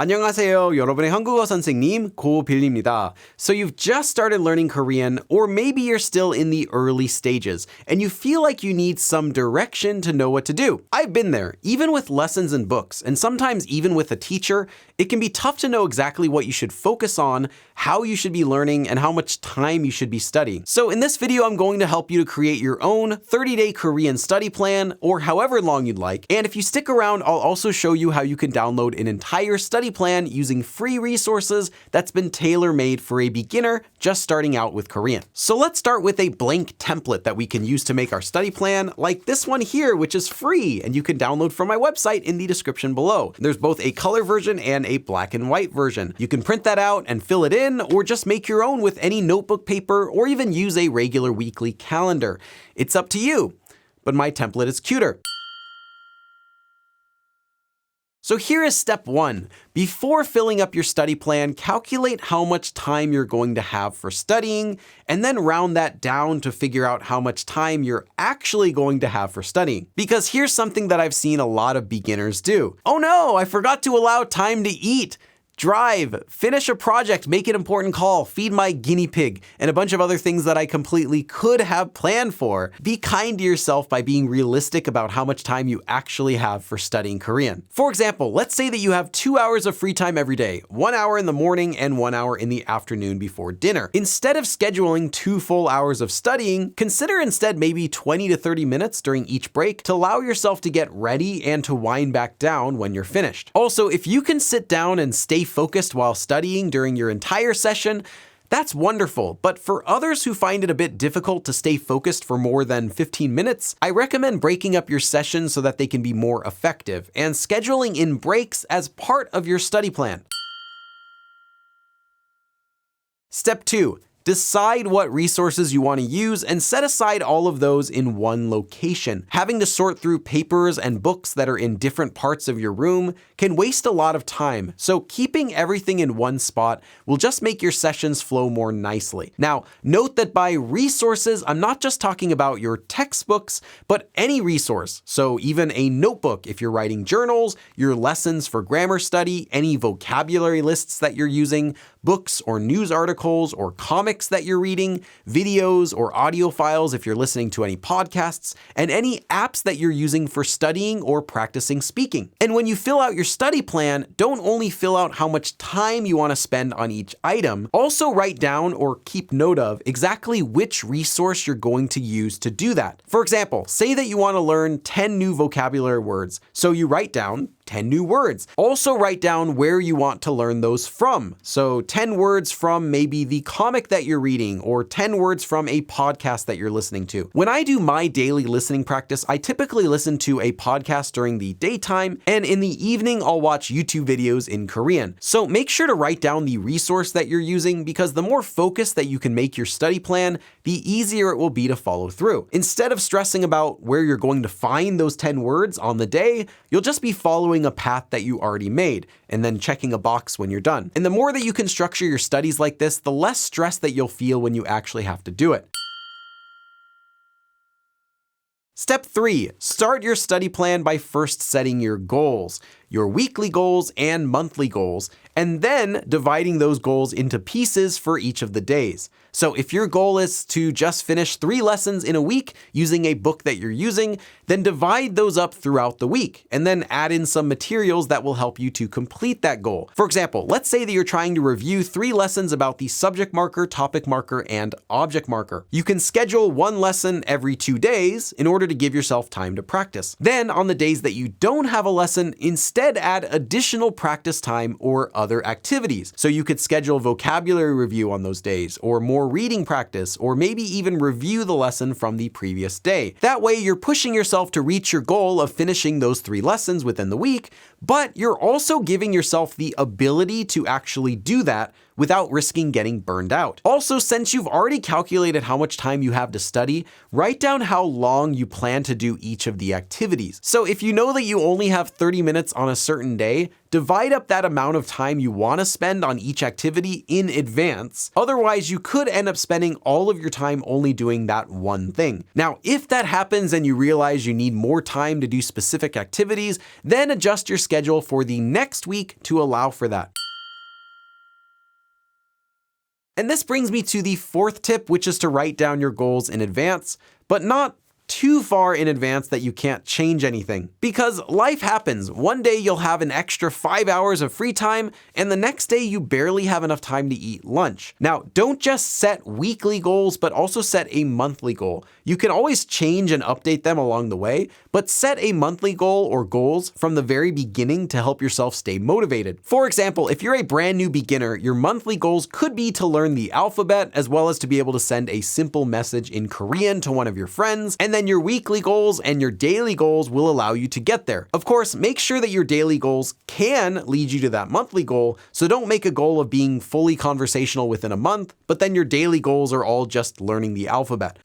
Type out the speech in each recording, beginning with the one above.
안녕하세요. 여러분의 한국어 선생님 고빌입니다. So you've just started learning Korean, or maybe you're still in the early stages and you feel like you need some direction to know what to do. I've been there, even with lessons and books, and sometimes even with a teacher. It can be tough to know exactly what you should focus on, how you should be learning, and how much time you should be studying. So in this video, I'm going to help you to create your own 30-day Korean study plan, or however long you'd like. And if you stick around, I'll also show you how you can download an entire study plan using free resources that's been tailor-made for a beginner just starting out with Korean. So let's start with a blank template that we can use to make our study plan, like this one here, which is free and you can download from my website in the description below. There's both a color version and a black and white version. You can print that out and fill it in, or just make your own with any notebook paper, or even use a regular weekly calendar. It's up to you, but my template is cuter. So here is step 1. Before filling up your study plan, calculate how much time you're going to have for studying, and then round that down to figure out how much time you're actually going to have for studying. Because here's something that I've seen a lot of beginners do. Oh no, I forgot to allow time to eat, drive, finish a project, make an important call, feed my guinea pig, and a bunch of other things that I completely could have planned for. Be kind to yourself by being realistic about how much time you actually have for studying Korean. For example, let's say that you have 2 hours of free time every day, 1 hour in the morning and 1 hour in the afternoon before dinner. Instead of scheduling 2 full hours of studying, consider instead maybe 20 to 30 minutes during each break to allow yourself to get ready and to wind back down when you're finished. Also, if you can sit down and stay focused while studying during your entire session, that's wonderful. But for others who find it a bit difficult to stay focused for more than 15 minutes, I recommend breaking up your sessions so that they can be more effective and scheduling in breaks as part of your study plan. Step 2. Decide what resources you want to use and set aside all of those in one location. Having to sort through papers and books that are in different parts of your room can waste a lot of time, so keeping everything in one spot will just make your sessions flow more nicely. Now, note that by resources, I'm not just talking about your textbooks, but any resource. So even a notebook if you're writing journals, your lessons for grammar study, any vocabulary lists that you're using, books or news articles or comics that you're reading, videos or audio files if you're listening to any podcasts, and any apps that you're using for studying or practicing speaking. And when you fill out your study plan, don't only fill out how much time you want to spend on each item, also write down or keep note of exactly which resource you're going to use to do that. For example, say that you want to learn 10 new vocabulary words, so you write down 10 new words. Also write down where you want to learn those from. So 10 words from maybe the comic that you're reading, or 10 words from a podcast that you're listening to. When I do my daily listening practice, I typically listen to a podcast during the daytime, and in the evening, I'll watch YouTube videos in Korean. So make sure to write down the resource that you're using, because the more focused that you can make your study plan, the easier it will be to follow through. Instead of stressing about where you're going to find those 10 words on the day, you'll just be following a path that you already made and then checking a box when you're done. And the more that you can structure your studies like this, the less stress that you'll feel when you actually have to do it. Step 3. Start your study plan by first setting your goals, your weekly goals and monthly goals, and then dividing those goals into pieces for each of the days. So if your goal is to just finish 3 lessons in a week using a book that you're using, then divide those up throughout the week and then add in some materials that will help you to complete that goal. For example, let's say that you're trying to review 3 lessons about the subject marker, topic marker, and object marker. You can schedule 1 lesson every 2 days in order to give yourself time to practice. Then on the days that you don't have a lesson, instead add additional practice time or other activities. So you could schedule vocabulary review on those days, or more reading practice, or maybe even review the lesson from the previous day. That way you're pushing yourself to reach your goal of finishing those 3 lessons within the week, but you're also giving yourself the ability to actually do that without risking getting burned out. Also, since you've already calculated how much time you have to study, write down how long you plan to do each of the activities. So if you know that you only have 30 minutes on a certain day, divide up that amount of time you want to spend on each activity in advance. Otherwise, you could end up spending all of your time only doing that one thing. Now, if that happens and you realize you need more time to do specific activities, then adjust your schedule for the next week to allow for that. And this brings me to the fourth tip, which is to write down your goals in advance, but not too far in advance that you can't change anything. Because life happens. One day you'll have an extra 5 hours of free time, and the next day you barely have enough time to eat lunch. Now, don't just set weekly goals, but also set a monthly goal. You can always change and update them along the way, but set a monthly goal or goals from the very beginning to help yourself stay motivated. For example, if you're a brand new beginner, your monthly goals could be to learn the alphabet, as well as to be able to send a simple message in Korean to one of your friends, and then your weekly goals and your daily goals will allow you to get there. Of course, make sure that your daily goals can lead you to that monthly goal, so don't make a goal of being fully conversational within a month, but then your daily goals are all just learning the alphabet.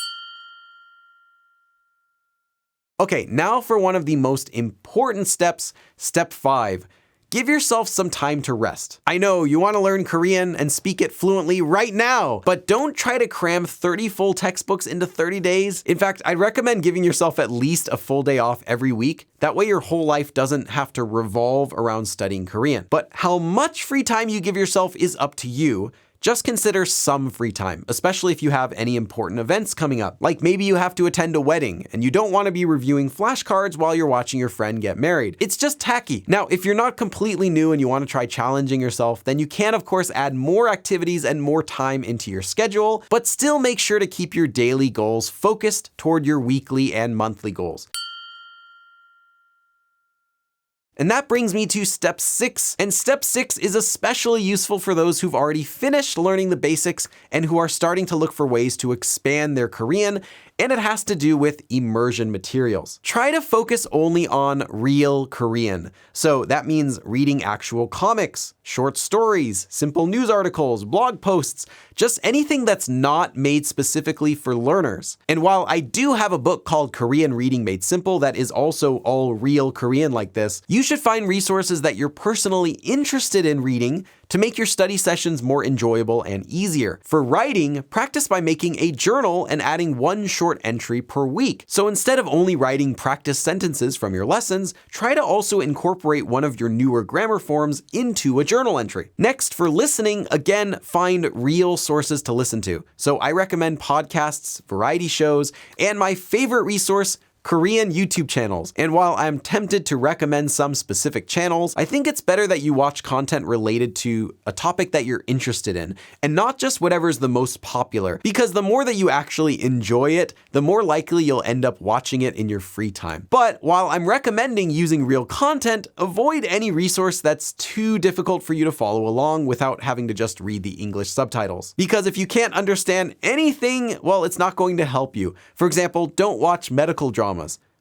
Okay, now for one of the most important steps, step 5. Give yourself some time to rest. I know you want to learn Korean and speak it fluently right now, but don't try to cram 30 full textbooks into 30 days. In fact, I'd recommend giving yourself at least a full day off every week. That way your whole life doesn't have to revolve around studying Korean. But how much free time you give yourself is up to you. Just consider some free time, especially if you have any important events coming up. Like maybe you have to attend a wedding and you don't want to be reviewing flashcards while you're watching your friend get married. It's just tacky. Now, if you're not completely new and you want to try challenging yourself, then you can of course add more activities and more time into your schedule, but still make sure to keep your daily goals focused toward your weekly and monthly goals. And that brings me to step 6. And step 6 is especially useful for those who've already finished learning the basics and who are starting to look for ways to expand their Korean, and it has to do with immersion materials. Try to focus only on real Korean. So that means reading actual comics, short stories, simple news articles, blog posts, just anything that's not made specifically for learners. And while I do have a book called Korean Reading Made Simple that is also all real Korean like this, you should find resources that you're personally interested in reading to make your study sessions more enjoyable and easier. For writing, practice by making a journal and adding one short entry per week. So instead of only writing practice sentences from your lessons, try to also incorporate one of your newer grammar forms into a journal entry. Next, for listening, again, find real sources to listen to. So I recommend podcasts, variety shows, and my favorite resource, Korean YouTube channels. And while I'm tempted to recommend some specific channels, I think it's better that you watch content related to a topic that you're interested in, and not just whatever's the most popular, because the more that you actually enjoy it, the more likely you'll end up watching it in your free time. But while I'm recommending using real content, avoid any resource that's too difficult for you to follow along without having to just read the English subtitles. Because if you can't understand anything, well, it's not going to help you. For example, don't watch medical dramas.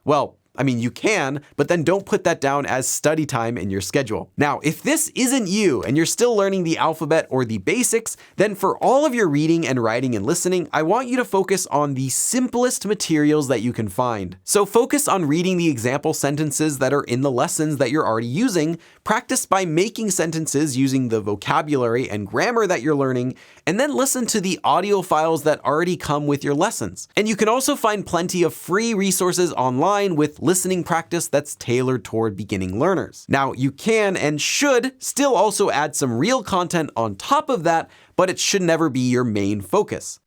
Well, I mean, you can, but then don't put that down as study time in your schedule. Now, if this isn't you and you're still learning the alphabet or the basics, then for all of your reading and writing and listening, I want you to focus on the simplest materials that you can find. So focus on reading the example sentences that are in the lessons that you're already using, practice by making sentences using the vocabulary and grammar that you're learning, and then listen to the audio files that already come with your lessons. And you can also find plenty of free resources online with listening practice that's tailored toward beginning learners. Now, you can and should still also add some real content on top of that, but it should never be your main focus.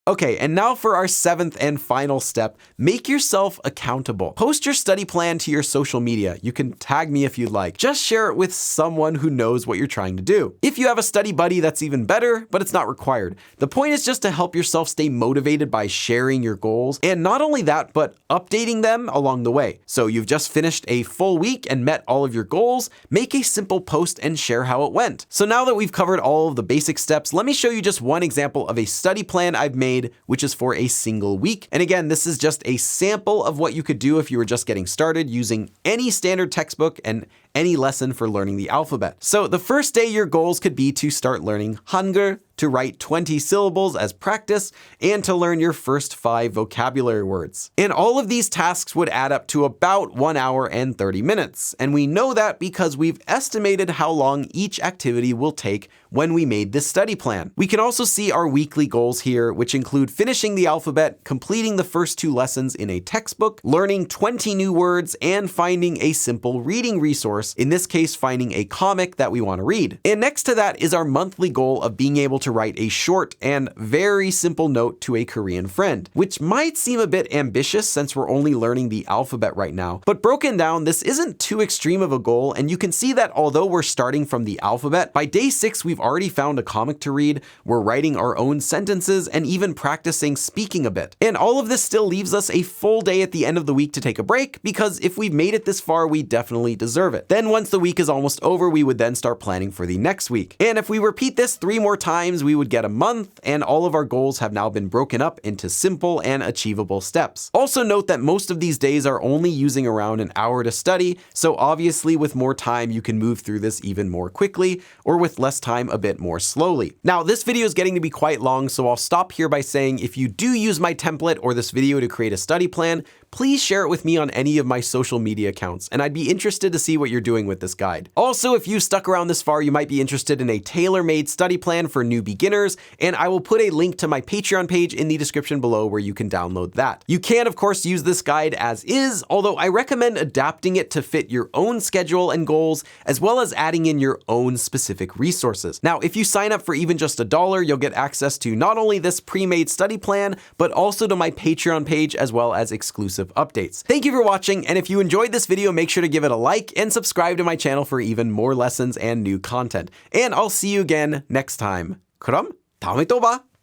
Okay, and now for our 7th and final step, make yourself accountable. Post your study plan to your social media. You can tag me if you'd like. Just share it with someone who knows what you're trying to do. If you have a study buddy, that's even better, but it's not required. The point is just to help yourself stay motivated by sharing your goals, and not only that, but updating them along the way. So you've just finished a full week and met all of your goals, make a simple post and share how it went. So now that we've covered all of the basic steps, let me show you just one example of a study plan I've made made, which is for a single week. And again, this is just a sample of what you could do if you were just getting started using any standard textbook and any lesson for learning the alphabet. So the first day, your goals could be to start learning Hangul, to write 20 syllables as practice, and to learn your first 5 vocabulary words. And all of these tasks would add up to about 1 hour and 30 minutes. And we know that because we've estimated how long each activity will take when we made this study plan. We can also see our weekly goals here, which include finishing the alphabet, completing the first 2 lessons in a textbook, learning 20 new words, and finding a simple reading resource, in this case, finding a comic that we want to read. And next to that is our monthly goal of being able to write a short and very simple note to a Korean friend, which might seem a bit ambitious since we're only learning the alphabet right now. But broken down, this isn't too extreme of a goal, and you can see that although we're starting from the alphabet, by day 6 we've already found a comic to read, we're writing our own sentences, and even practicing speaking a bit. And all of this still leaves us a full day at the end of the week to take a break, because if we've made it this far, we definitely deserve it. Then once the week is almost over, we would then start planning for the next week. And if we repeat this 3 more times, we would get a month, and all of our goals have now been broken up into simple and achievable steps. Also note that most of these days are only using around an hour to study, so obviously with more time you can move through this even more quickly, or with less time a bit more slowly. Now this video is getting to be quite long, so I'll stop here by saying if you do use my template or this video to create a study plan, please share it with me on any of my social media accounts, and I'd be interested to see what you're doing with this guide. Also, if you stuck around this far, you might be interested in a tailor-made study plan for new beginners, and I will put a link to my Patreon page in the description below where you can download that. You can, of course, use this guide as is, although I recommend adapting it to fit your own schedule and goals, as well as adding in your own specific resources. Now, if you sign up for even just $1, you'll get access to not only this pre-made study plan, but also to my Patreon page, as well as exclusive updates. Thank you for watching, and if you enjoyed this video, make sure to give it a like and subscribe to my channel for even more lessons and new content. And I'll see you again next time. 그럼 다음에 또 봐.